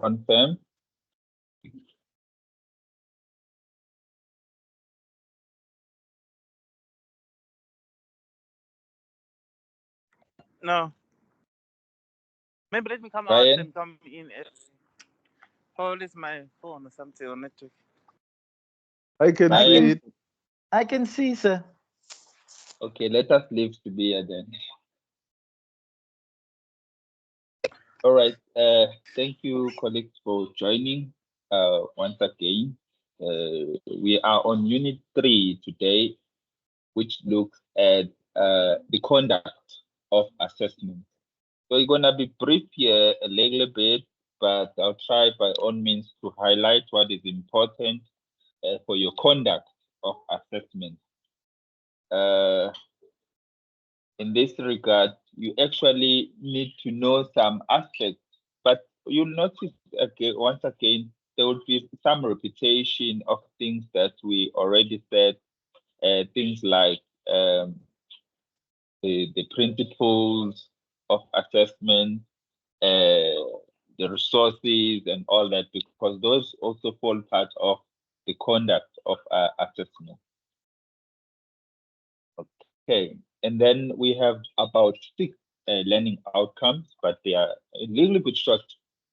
confirm. No. Maybe let me come out Ryan? and come in. Probably it's my phone or something or network. I can I see am- it. I can see, sir. Okay, let us leave Subia then. All right. Thank you, colleagues, for joining once again. We are on Unit 3 today, which looks at the conduct of assessment. So we're going to be brief here a little bit, but I'll try by all means to highlight what is important for your conduct of assessment. In this regard, you actually need to know some aspects, but you'll notice again, once again, there will be some repetition of things that we already said, things like the principles of assessment, the resources and all that, because those also form part of the conduct of assessment. Okay, and then we have about 6 learning outcomes, but they are a little bit short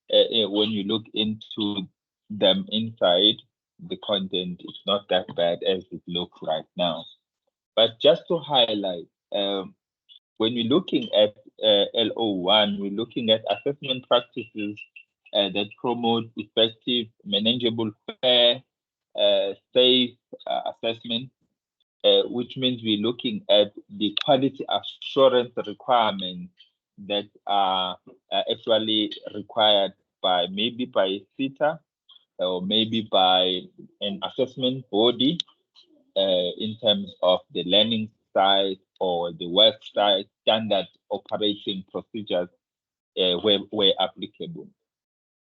when you look into them inside. The content is not that bad as it looks right now. But just to highlight, when we're looking at LO1, we're looking at assessment practices that promote effective, manageable, fair, safe assessment, which means we're looking at the quality assurance requirements that are actually required by maybe by CETA or maybe by an assessment body in terms of the learning side or the work side standard operating procedures where applicable.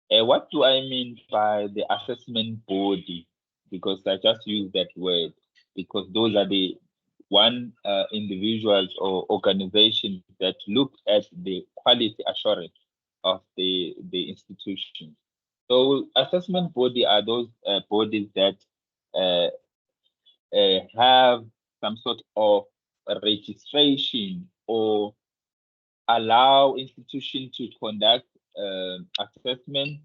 What do I mean by the assessment body? Because I just use that word because those are the individuals or organizations that look at the quality assurance of the institution. So assessment body are those bodies that have some sort of registration or allow institutions to conduct assessment,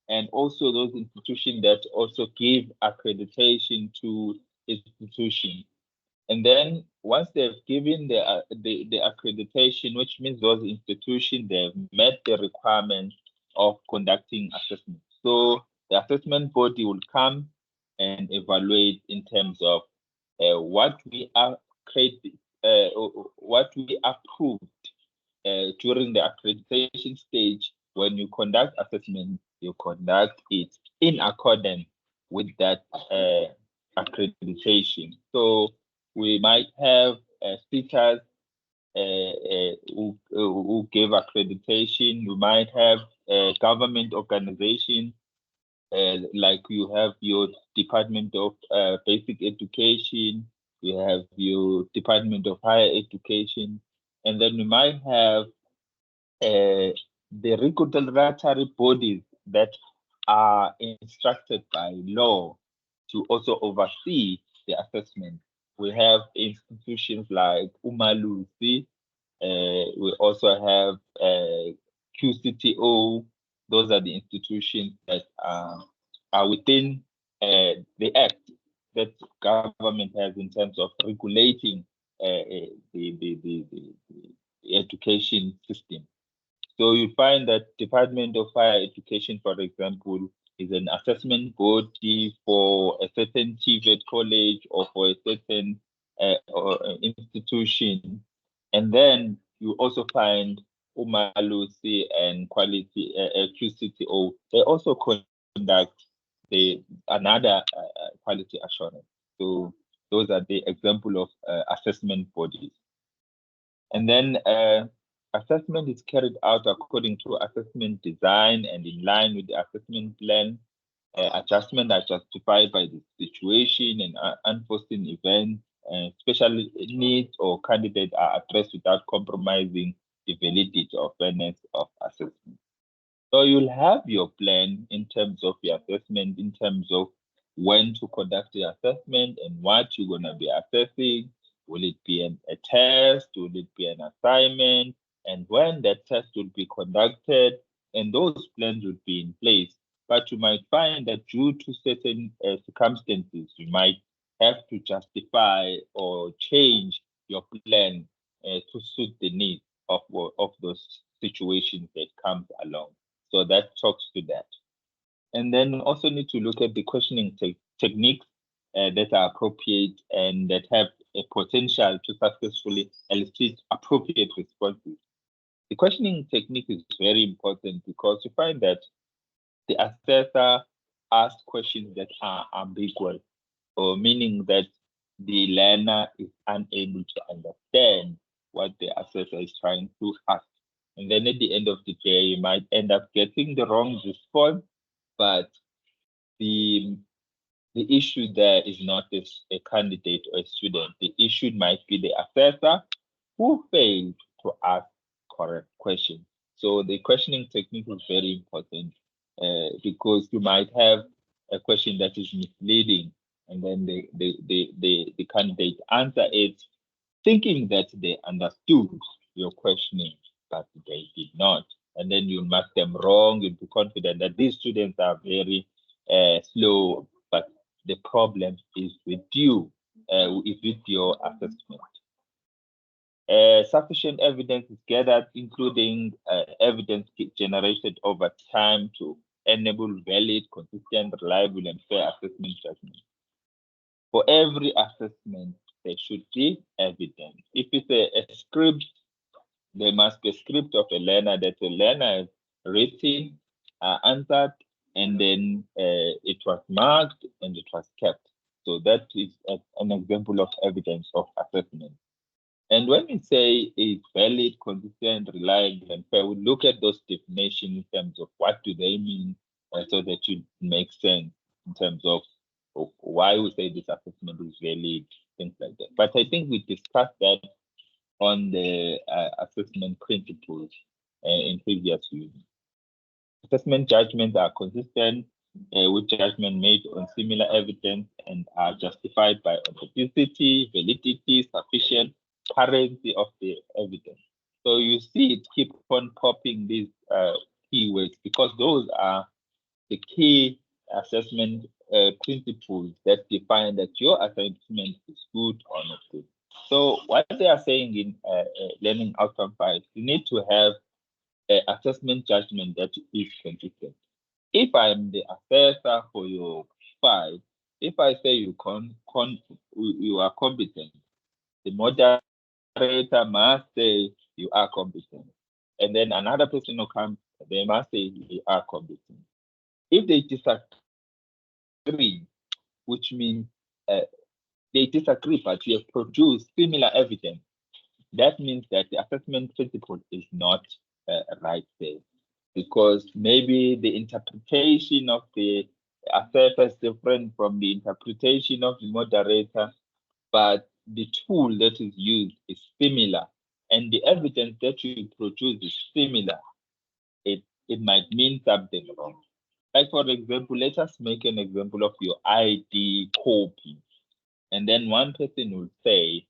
and also those institutions that also give accreditation to institutions. And then once they've given the accreditation, which means those institutions they've met the requirements of conducting assessment. So the assessment body will come and evaluate in terms of what we are what we approved during the accreditation stage. When you conduct assessment, you conduct it in accordance with that accreditation. So we might have speakers who give accreditation. You might have government organizations like you have your Department of Basic Education, you have your Department of Higher Education, and then you might have the regulatory bodies that are instructed by law to also oversee the assessment. We have institutions like Umalusi, we also have QCTO. Those are the institutions that are within the act that government has in terms of regulating the education system. So you find that Department of Higher Education, for example, is an assessment body for a certain TVET college or for a certain institution. And then you also find Umalusi and Quality QCTO. They also conduct another quality assurance. So those are the example of assessment bodies. And then assessment is carried out according to assessment design and in line with the assessment plan. Adjustments are justified by the situation and unforeseen events. Special needs or candidates are addressed without compromising the validity or fairness of assessment. So you'll have your plan in terms of your assessment, in terms of when to conduct the assessment and what you're going to be assessing. Will it be a test? Will it be an assignment? And when that test will be conducted, and those plans would be in place. But you might find that due to certain circumstances, you might have to justify or change your plan to suit the needs of those situations that comes along. So that talks to that. And then also need to look at the questioning techniques that are appropriate and that have a potential to successfully elicit appropriate responses. The questioning technique is very important because you find that the assessor asks questions that are ambiguous, or meaning that the learner is unable to understand what the assessor is trying to ask. And then at the end of the day, you might end up getting the wrong response, but the the issue there is not a candidate or a student. The issue might be the assessor who failed to ask correct questions. So the questioning technique is very important because you might have a question that is misleading, and then the candidate answer it thinking that they understood your questioning, but they did not. And then you mark them wrong. You'll be confident that these students are very slow, but the problem is with you, is with your assessment. Sufficient evidence is gathered, including evidence generated over time to enable valid, consistent, reliable, and fair assessment judgment. For every assessment, there should be evidence. If it's a script, there must be a script of a learner that the learner has written, answered, and then it was marked and it was kept. So that is an example of evidence of assessment. And when we say it's valid, consistent, reliable, and fair, we look at those definitions in terms of what do they mean, so that it makes sense in terms of why we say this assessment is valid, things like that. But I think we discussed that on the assessment principles in previous units. Assessment judgments are consistent with judgment made on similar evidence and are justified by authenticity, validity, sufficient currency of the evidence. So you see it keep on popping these keywords because those are the key assessment principles that define that your assessment is good or not good. So what they are saying in learning outcome 5, you need to have an assessment judgment that is consistent. If I'm the assessor for your 5, if I say you are competent, the moderator must say you are competent. And then another person will come, they must say you are competent. If they disagree, which means they disagree, but you have produced similar evidence, that means that the assessment principle is not right there, because maybe the interpretation of the assessor is different from the interpretation of the moderator, but the tool that is used is similar, and the evidence that you produce is similar. It might mean something wrong. Like, for example, let us make an example of your ID copy. And then one person will say,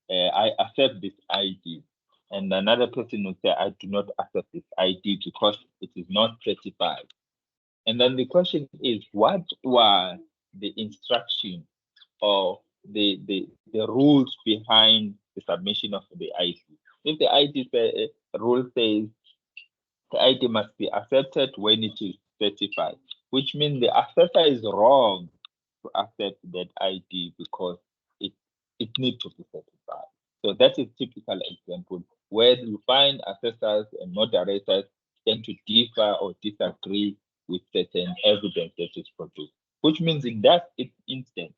I accept this ID. And another person will say, I do not accept this ID because it is not certified. And then the question is, what were the instruction or the rules behind the submission of the ID? If the ID rule says the ID must be accepted when it is certified, which means the assessor is wrong to accept that ID because it needs to be certified. So that is typical example where you find assessors and moderators tend to differ or disagree with certain evidence that is produced, which means in that instance,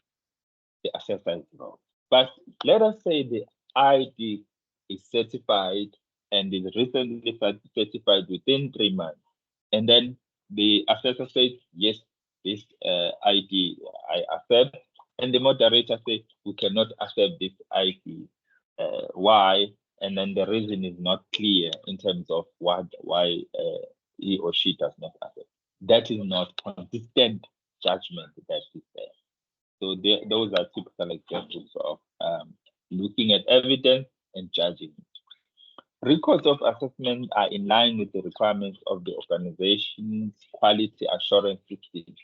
the assessor is wrong. But let us say the ID is certified and is recently certified within 3 months. And then the assessor says, yes, this ID I accept. And the moderator says, we cannot accept this ID. Why? And then the reason is not clear in terms of why he or she does not assess. That is not consistent judgment that is there. So those are typical examples of looking at evidence and judging it. Records of assessment are in line with the requirements of the organization's quality assurance system.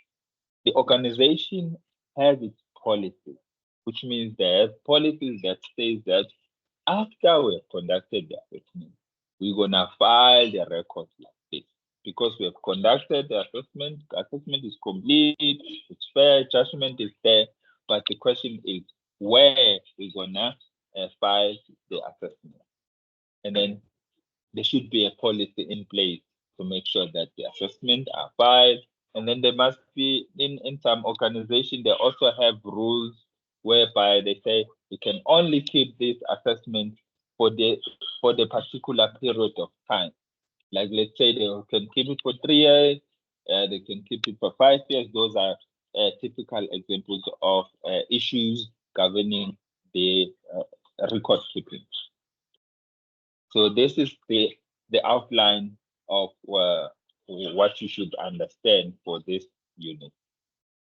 The organization has its policies, which means they have policies that says that after we have conducted the assessment, we're gonna file the records like this. Because we have conducted the assessment is complete, it's fair, judgment is there, but the question is where we're gonna file the assessment. And then there should be a policy in place to make sure that the assessment are filed. And then there must be, in some organization, they also have rules whereby they say you can only keep this assessment for the particular period of time. Like let's say they can keep it for 3 years, they can keep it for 5 years. Those are typical examples of issues governing the record keeping. So this is the outline of what you should understand for this unit.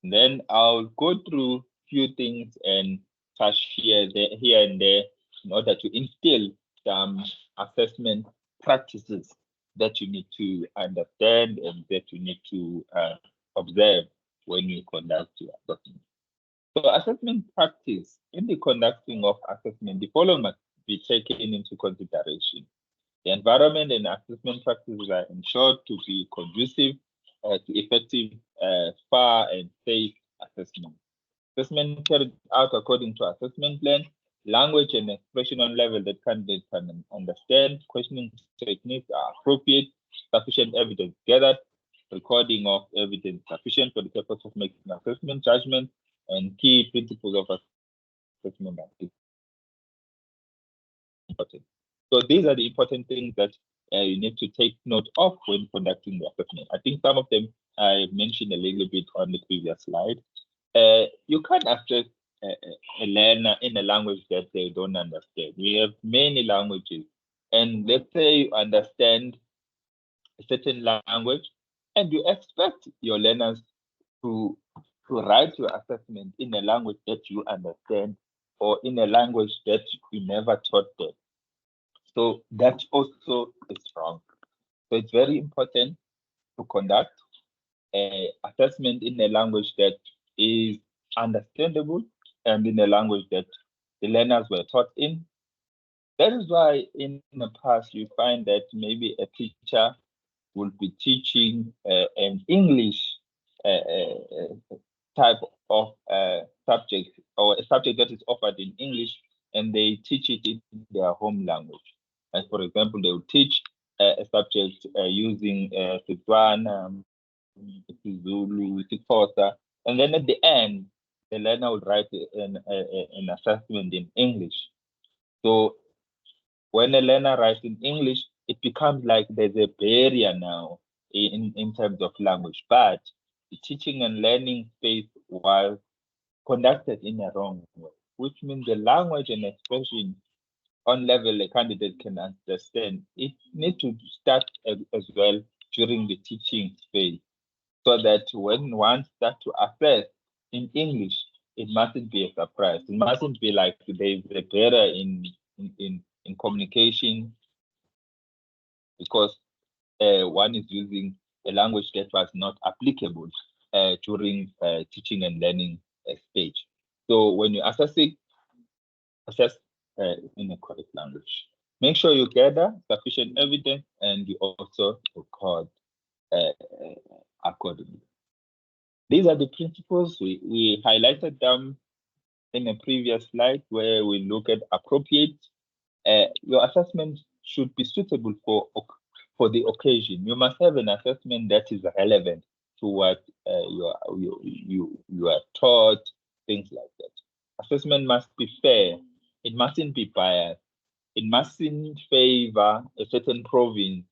And then I'll go through few things and touch here and there in order to instill some assessment practices that you need to understand and that you need to observe when you conduct your assessment. So assessment practice, in the conducting of assessment, the following must be taken into consideration. The environment and assessment practices are ensured to be conducive to effective, fair, and safe assessment. Assessment carried out according to assessment plan, language and expression level that candidates can understand, questioning techniques are appropriate, sufficient evidence gathered, recording of evidence sufficient for the purpose of making assessment judgment, and key principles of assessment are important. So these are the important things that you need to take note of when conducting the assessment. I think some of them I mentioned a little bit on the previous slide. You can't assess a learner in a language that they don't understand. We have many languages, and let's say you understand a certain language, and you expect your learners to write your assessment in a language that you understand or in a language that you never taught them. So that also is wrong. So it's very important to conduct an assessment in a language that is understandable and in a language that the learners were taught in. That is why in the past you find that maybe a teacher will be teaching an English type of subject or a subject that is offered in English, and they teach it in their home language. And for example, they will teach a subject using Setswana, Zulu, Xhosa, and then at the end, the learner will write an assessment in English. So when a learner writes in English, it becomes like there's a barrier now in terms of language. But the teaching and learning space was conducted in a wrong way, which means the language and expression on level a candidate can understand. It needs to start as well during the teaching phase, so that when one starts to assess in English, it mustn't be a surprise. It mustn't be like there's a barrier in communication because one is using a language that was not applicable during teaching and learning stage. So when you assess in a correct language. Make sure you gather sufficient evidence and you also record accordingly. These are the principles we highlighted them in a previous slide where we look at appropriate. Your assessment should be suitable for the occasion. You must have an assessment that is relevant to what you are taught, things like that. Assessment must be fair. It mustn't be biased. It mustn't favor a certain province,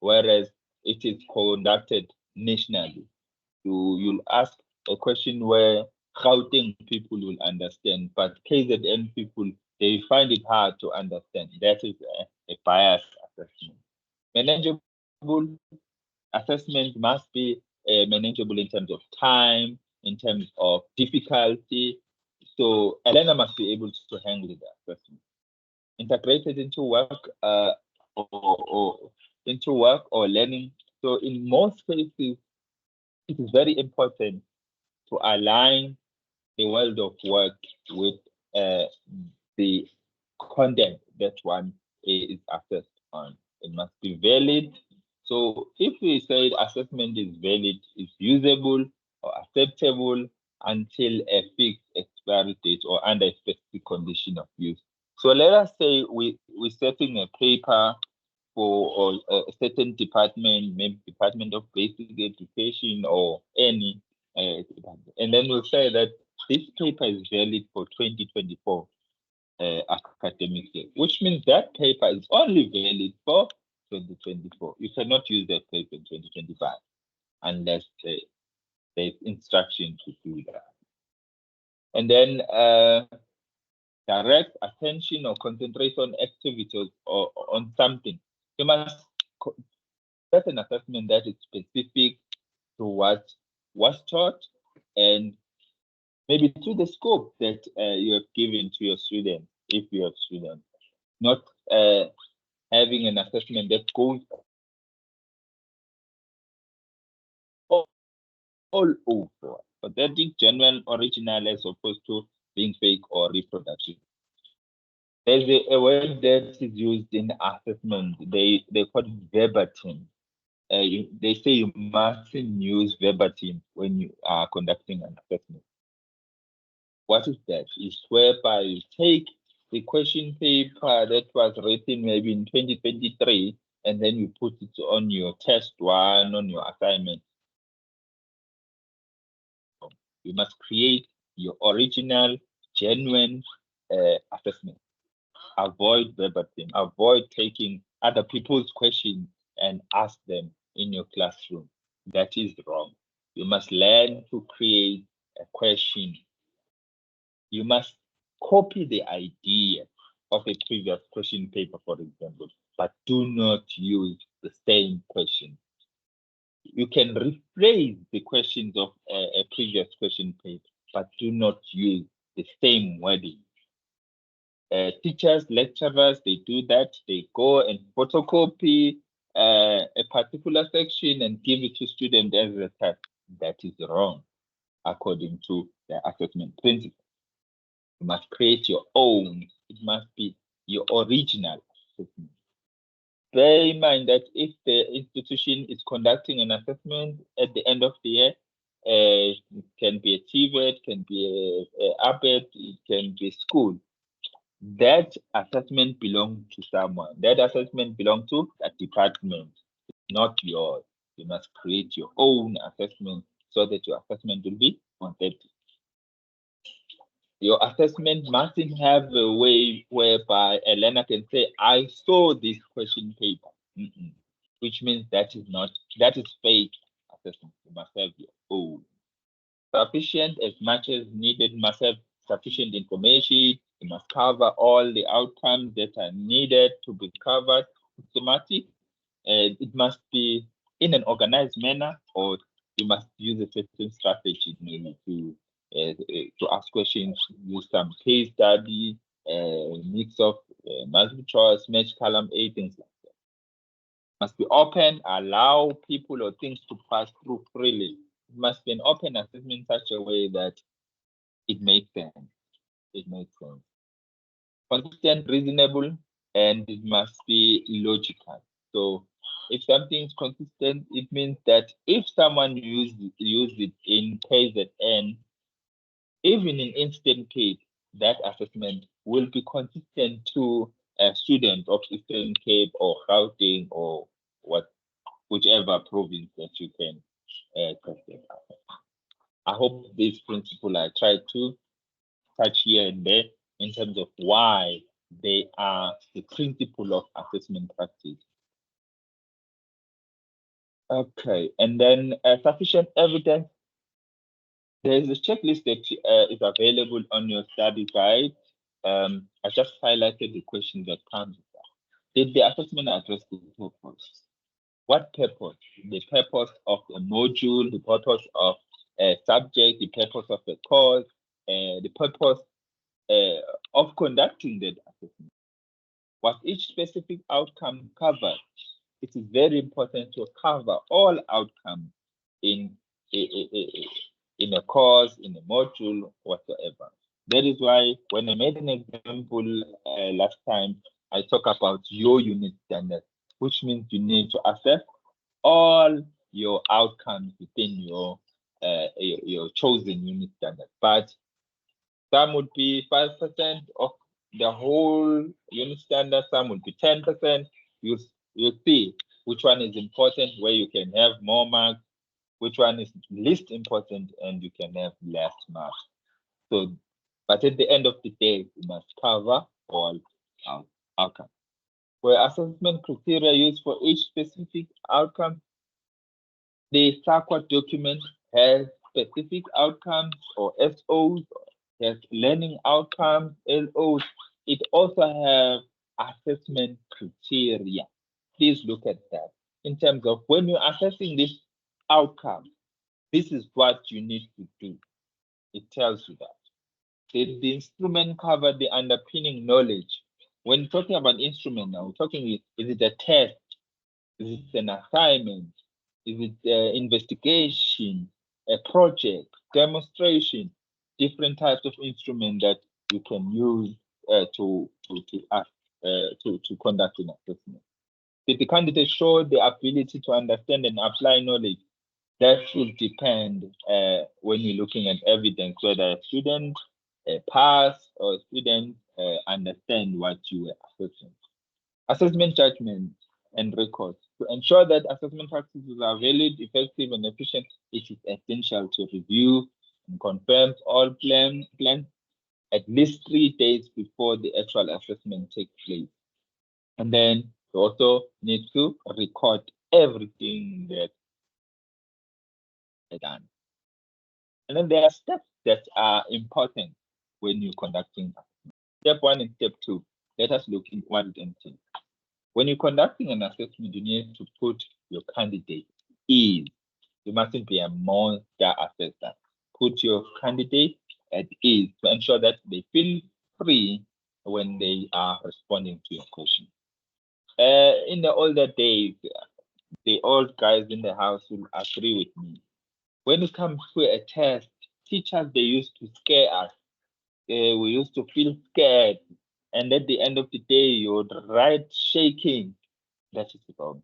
whereas it is conducted nationally. You'll ask a question where Gauteng people will understand, but KZN people, they find it hard to understand. That is a biased assessment. Manageable assessment must be manageable in terms of time, in terms of difficulty. So a learner must be able to handle the assessment. Integrated into work or into work or learning. So in most cases, it is very important to align the world of work with the content that one is assessed on. It must be valid. So if we say assessment is valid, it's usable or acceptable until a fixed expiry date or under a specific condition of use. So let us say we're setting a paper for a certain department, maybe Department of Basic Education or any department. And then we'll say that this paper is valid for 2024 academic year, which means that paper is only valid for 2024. You cannot use that paper in 2025 unless there's instruction to do that. And then direct attention or concentrate on activities or on something. You must set an assessment that is specific to what was taught and maybe to the scope that you have given to your students, if you have students, not having an assessment that goes all over, authentic, genuine, original, as opposed to being fake or reproduction. There's a word that is used in assessment. They call it verbatim. They say you mustn't use verbatim when you are conducting an assessment. What is that? It's whereby you take the question paper that was written maybe in 2023 and then you put it on your test one, on your assignment. You must create your original, genuine assessment. Avoid verbatim. Avoid taking other people's questions and ask them in your classroom. That is wrong. You must learn to create a question. You must copy the idea of a previous question paper, for example, but do not use the same question. You can rephrase the questions of a previous question paper, but do not use the same wording. Teachers, lecturers, they do that. They go and photocopy a particular section and give it to students as a test. That is wrong, according to the assessment principle. You must create your own. It must be your original assessment. Bear in mind that if the institution is conducting an assessment at the end of the year, it can be a TVET, can be a ABET, it can be school. That assessment belongs to someone. That assessment belongs to a department, not yours. You must create your own assessment so that your assessment will be authentic. Your assessment mustn't have a way whereby a learner can say, I saw this question paper. Which means that is fake assessment. You must have your own. Sufficient as much as needed, must have sufficient information. You must cover all the outcomes that are needed to be covered. Systematic. It must be in an organized manner, or you must use a certain strategy maybe to ask questions, use some case study, mix of multiple choice, match column A, things like that. Must be open, allow people or things to pass through freely. It must be an open assessment in such a way that it makes sense. It makes sense. Consistent, reasonable, and it must be logical. So if something is consistent, it means that if someone used it in KZN, even in instant case, that assessment will be consistent to a student of Eastern Cape or Gauteng or whichever province that you can test it. I hope this principle I tried to touch here and there in terms of why they are the principle of assessment practice. Okay, and then sufficient evidence. There's a checklist that is available on your study guide. I just highlighted the question that comes with that. Did the assessment address the purpose? What purpose? The purpose of a module, the purpose of a subject, the purpose of a course, the purpose of conducting that assessment. What each specific outcome covers. It is very important to cover all outcomes in a course, in a module, whatsoever. That is why when I made an example last time, I talk about your unit standard, which means you need to assess all your outcomes within your chosen unit standard. But some would be 5% of the whole unit standard, some would be 10%. You see which one is important, where you can have more marks, which one is least important, and you can have less marks. So, but at the end of the day, you must cover all outcomes. Where assessment criteria used for each specific outcome, the SAQA document has specific outcomes or SOs, has learning outcomes, LOs. It also has assessment criteria. Please look at that. In terms of when you're assessing this outcome, this is what you need to do. It tells you that. Did the instrument cover the underpinning knowledge? When talking about instrument now, we're talking, is it a test? Is it an assignment? Is it an investigation, a project, demonstration? Different types of instrument that you can use to conduct an assessment. Did the candidate show the ability to understand and apply knowledge? That should depend when you're looking at evidence, whether a student pass or a student understand what you were assessing. Assessment judgment and records. To ensure that assessment practices are valid, effective, and efficient, it is essential to review and confirm all plans at least 3 days before the actual assessment takes place. And then you also need to record everything that is done. And then there are steps that are important when you're conducting assessment. Step 1 and step 2. Let us look at what it entails. When you're conducting an assessment, you need to put your candidate ease. You mustn't be a monster assessor. Put your candidate at ease to ensure that they feel free when they are responding to your question. In the older days, the old guys in the house will agree with me. When it comes to a test, teachers, they used to scare us. We used to feel scared. And at the end of the day, you would write shaking. That is wrong.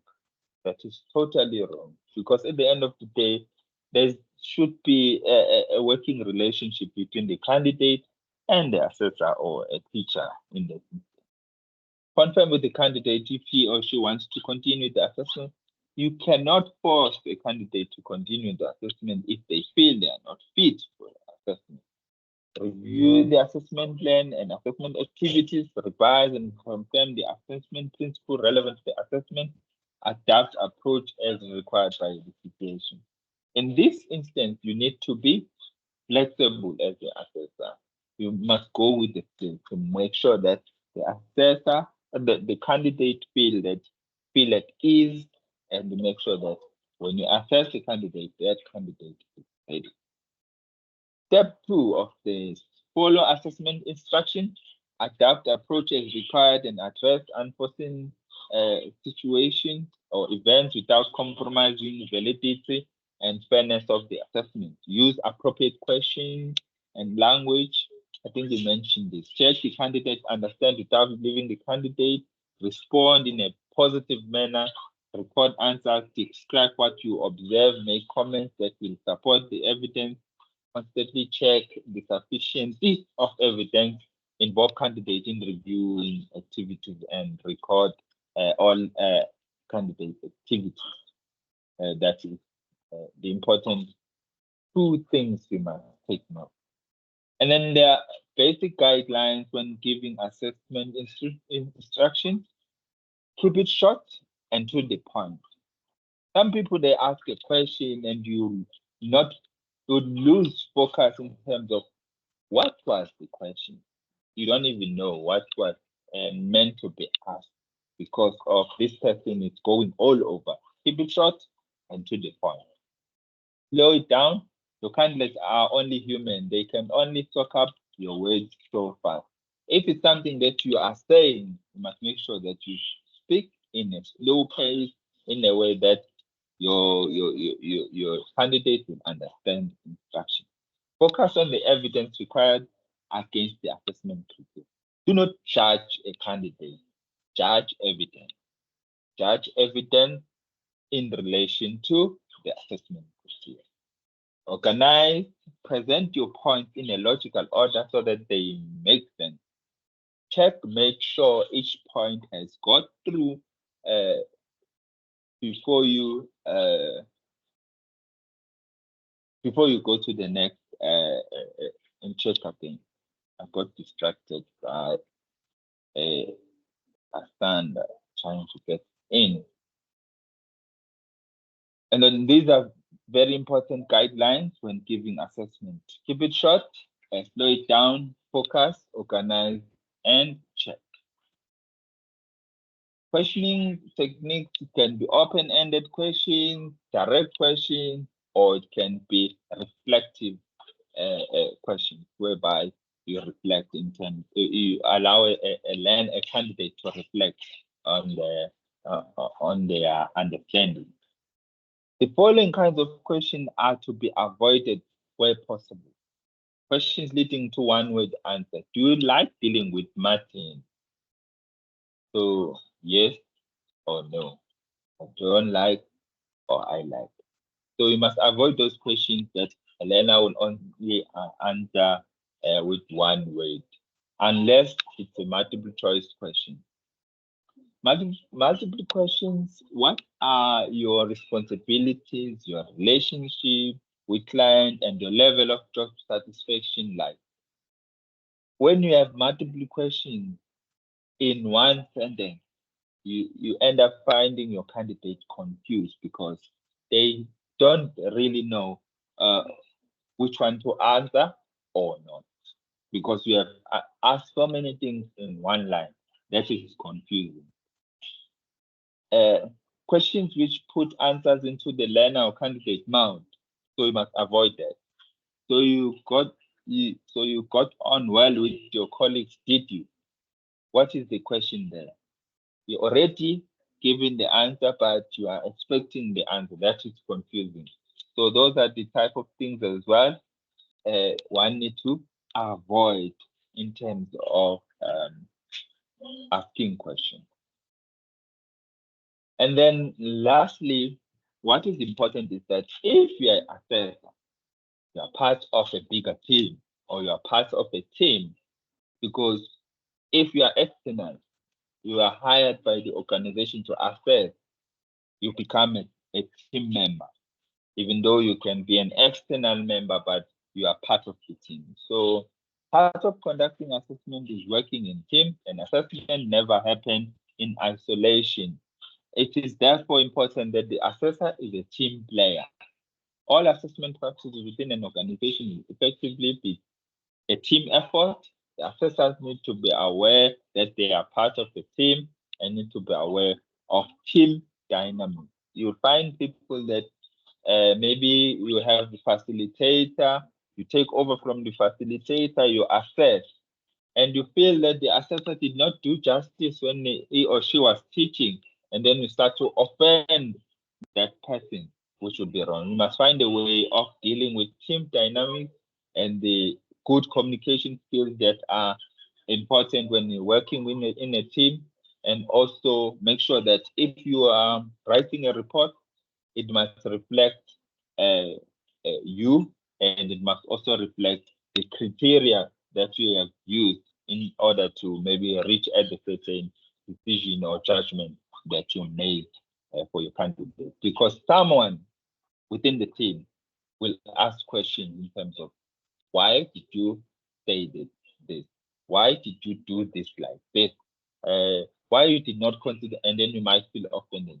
That is totally wrong. Because at the end of the day, there should be a working relationship between the candidate and the assessor or a teacher in the system. Confirm with the candidate if he or she wants to continue the assessment. You cannot force the candidate to continue the assessment if they feel they are not fit for the assessment. Review the assessment plan and assessment activities, revise and confirm the assessment principle relevant to the assessment, adapt approach as required by the situation. In this instance, you need to be flexible as the assessor. You must go with the flow to make sure that the assessor and the candidate feel at ease, and to make sure that when you assess the candidate, that candidate is ready. Step 2 of the follow assessment instruction, adapt approach as required and address unforeseen situations or events without compromising validity and fairness of the assessment. Use appropriate questions and language. I think you mentioned this. Check the candidate, understand without leaving the candidate, respond in a positive manner, record answers, describe what you observe, make comments that will support the evidence, constantly check the sufficiency of evidence, involve candidate in reviewing activities, and record all candidate activities. That is the important 2 things you must take note. And then there are basic guidelines when giving assessment instructions. Keep it short and to the point. Some people, they ask a question and you would lose focus in terms of what was the question. You don't even know what was meant to be asked because of this person is going all over. Keep it short and to the point. Slow it down. Your candidates are only human. They can only talk up your words so fast. If it's something that you are saying, you must make sure that you speak in a slow pace, in a way that your candidate will understand instruction. Focus on the evidence required against the assessment criteria. Do not judge a candidate. Judge evidence. Judge evidence in relation to the assessment criteria. Organize, present your points in a logical order so that they make sense. Check, make sure each point has got through before you go to the next and check again. I got distracted by a stand trying to get in. And then these are very important guidelines when giving assessment. Keep it short, slow it down, focus, organize, and check. Questioning techniques can be open-ended questions, direct questions, or it can be reflective questions, whereby you reflect in terms, you allow a candidate to reflect on their understanding. The following kinds of questions are to be avoided where possible. Questions leading to one-word answer. Do you like dealing with Martin? So yes or no. I don't like or I like. So you must avoid those questions that Elena will only answer with one word, unless it's a multiple choice question. Multiple questions. What are your responsibilities, your relationship with client, and your level of job satisfaction like? When you have multiple questions in one sentence, you end up finding your candidate confused because they don't really know which one to answer or not, because you have asked so many things in one line that is confusing. Questions which put answers into the learner or candidate mouth, so you must avoid that. So you got on well with your colleagues, did you? What is the question there? You already given the answer, but you are expecting the answer. That is confusing. So those are the type of things as well one need to avoid in terms of asking questions. And then lastly, what is important is that if you are assessor, you are part of a bigger team, or you are part of a team, because if you are external, you are hired by the organization to assess, you become a team member, even though you can be an external member, but you are part of the team. So part of conducting assessment is working in team, and assessment never happens in isolation. It is therefore important that the assessor is a team player. All assessment practices within an organization will effectively be a team effort. The assessors need to be aware that they are part of the team and need to be aware of team dynamics. You'll find people that maybe you have the facilitator, you take over from the facilitator, you assess, and you feel that the assessor did not do justice when he or she was teaching, and then you start to offend that person, which would be wrong. You must find a way of dealing with team dynamics and the good communication skills that are important when you're working in a team, and also make sure that if you are writing a report, it must reflect you, and it must also reflect the criteria that you have used in order to maybe reach at the certain decision or judgment that you made for your candidate. Because someone within the team will ask questions in terms of, why did you say this? Why did you do this like this? Why you did not consider, and then you might feel offended.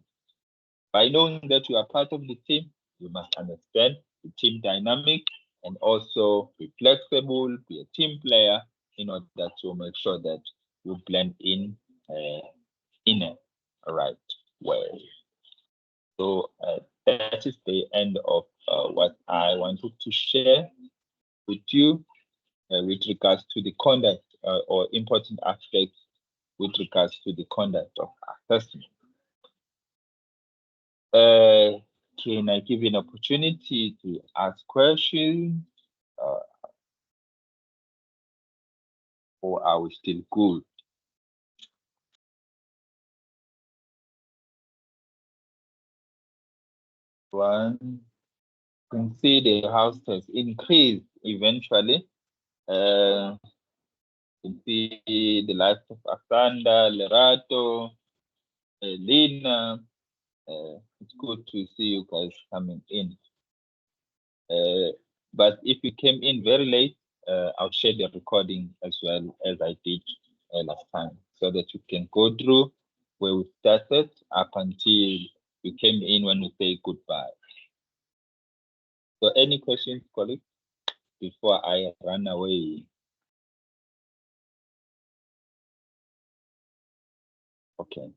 By knowing that you are part of the team, you must understand the team dynamic and also be flexible, be a team player in order to make sure that you blend in a right way. So that is the end of what I wanted to share with you with regards to the conduct or important aspects with regards to the conduct of assessment. Can I give you an opportunity to ask questions? Or are we still good? One can see the house has increased eventually. You can see the likes of Asanda, Lerato, Lina. It's good to see you guys coming in. But if you came in very late, I'll share the recording as well as I did last time, so that you can go through where we started up until you came in when we say goodbye. So any questions, colleagues, before I run away? Okay.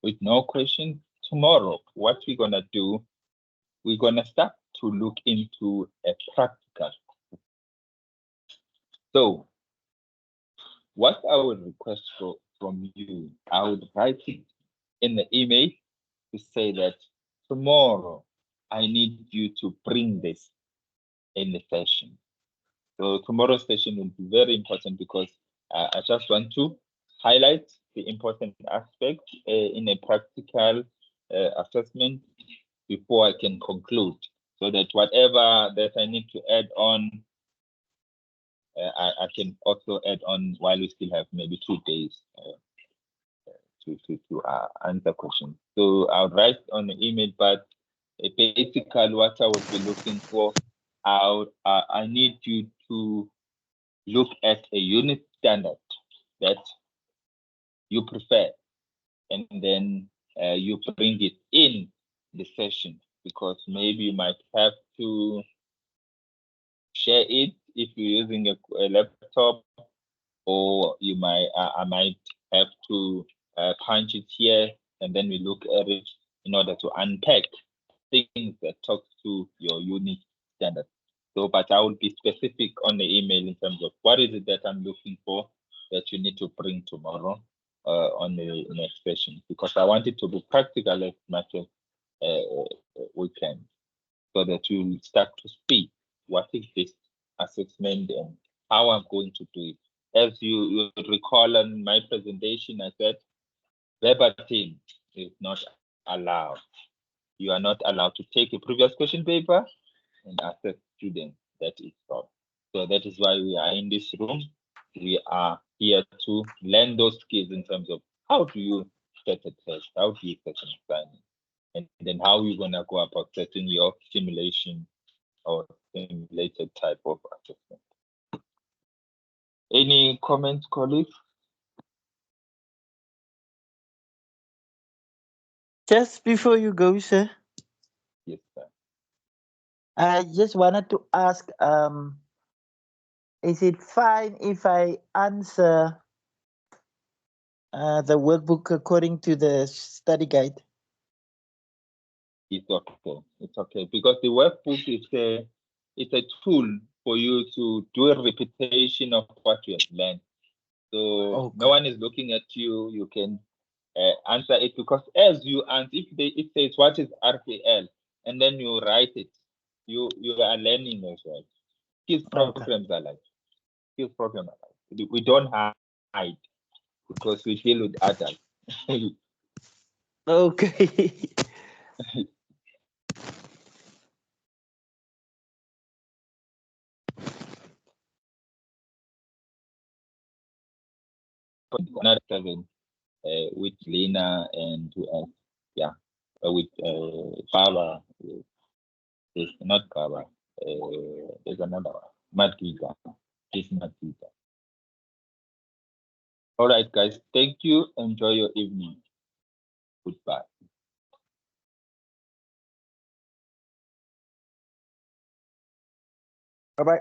With no questions, tomorrow, what we're gonna do, we're gonna start to look into a practical. So what I would request from you, I would write it in the email to say that tomorrow I need you to bring this in the session. So tomorrow's session will be very important because I just want to highlight the important aspect in a practical assessment before I can conclude, so that whatever that I need to add on, I can also add on while we still have maybe 2 days to answer questions. So I'll write on the email, but basically what I would be looking for, I need you to look at a unit standard that you prefer, and then you bring it in the session, because maybe you might have to share it if you're using a laptop, or you might I might have to punch it here, and then we look at it in order to unpack things that talk to your unit standard. So, but I will be specific on the email in terms of what is it that I'm looking for that you need to bring tomorrow on the next session, because I want it to be practical as much as we can, so that you start to speak what is this assessment and how I'm going to do it. As you recall on my presentation, I said verbatim is not allowed. You are not allowed to take a previous question paper and assess students that is solved. So that is why we are in this room. We are here to learn those skills in terms of how do you set a test, how do you set an assignment, and then how you're gonna go about setting your simulation or simulated type of assessment. Any comments, colleagues? Just before you go, sir, Yes, sir. I just wanted to ask, is it fine if I answer the workbook according to the study guide? It's okay. It's okay, because the workbook is a tool for you to do a repetition of what you have learned. So Okay. no one is looking at you. You can answer it, because as you answer, if it says what is RPL, and then you write it, you are learning as well. Skills programs are like skills programs are like. We don't hide, because we deal with adults. Okay. Another 7 with Lena and who else? Yeah, with Baba. There's not Baba. There's another one. Madgiga. It's Madgiga. All right, guys. Thank you. Enjoy your evening. Goodbye. Bye bye.